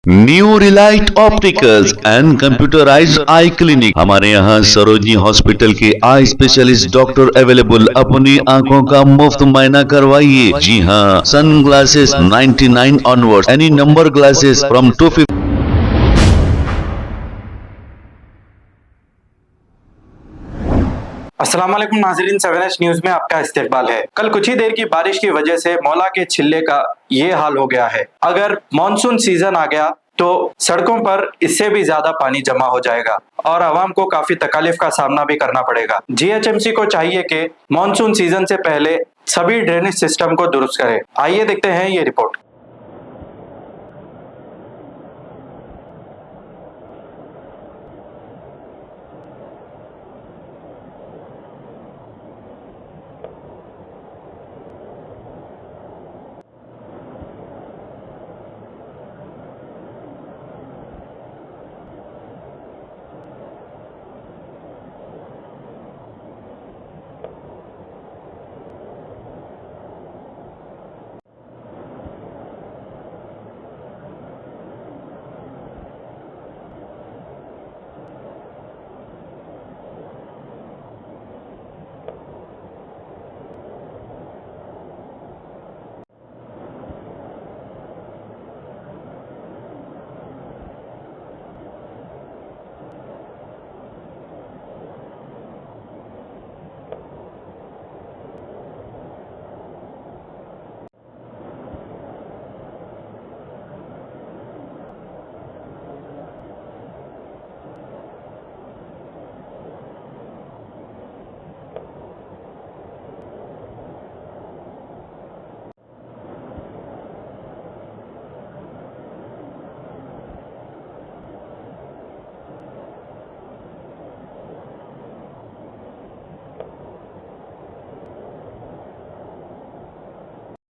New Relight opticals and computerised I clinic. हमारे यहाँ Sarojini hospital के आई स्पेशलिस्ट डॉक्टर अवेलेबल। अपनी आंखों का मुफ्त मुआयना करवाइए। जी हाँ, sun glasses 99 onward, any number glasses from 250। अस्सलाम वालेकुम नाज़रीन, 7H न्यूज में आपका इस्तकबाल है। कल कुछ ही देर की बारिश की वजह से मौला के छिल्ले का ये हाल हो गया है। अगर मानसून सीजन आ गया तो सड़कों पर इससे भी ज्यादा पानी जमा हो जाएगा और आवाम को काफी तकालीफ का सामना भी करना पड़ेगा। GHMC को चाहिए कि मानसून सीजन से पहले सभी ड्रेनेज सिस्टम को दुरुस्त करे। आइए देखते हैं ये report.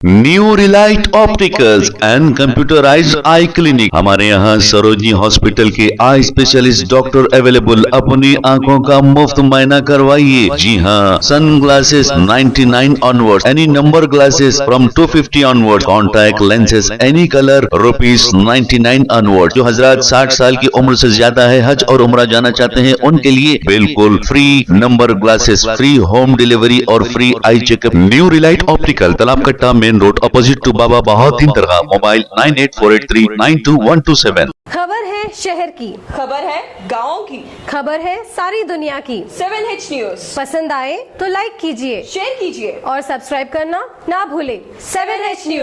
New Relight opticals and computerised I clinic. हमारे यहाँ सरोजनी हॉस्पिटल के आई स्पेशलिस्ट डॉक्टर अवेलेबल। अपनी आंखों का मुफ्त मुआयना करवाइए। जी हाँ, sun glasses 99 onward, any number glasses from 250 onward, contact lenses any colour ₹99 onward. जो हजरात 60 साल की उम्र से ज्यादा है, हज और उम्रा जाना चाहते हैं, उनके लिए बिल्कुल free number glasses, free home delivery और free eye checkup. New relight optical, Talab Katta, main road, opposite to Baba Bahauddin दरगाह। मोबाइल 9848392127। खबर है शहर की, खबर है गाँव की, खबर है सारी दुनिया की। 7H न्यूज पसंद आए तो लाइक कीजिए, शेयर कीजिए और सब्सक्राइब करना ना भूले। 7H news.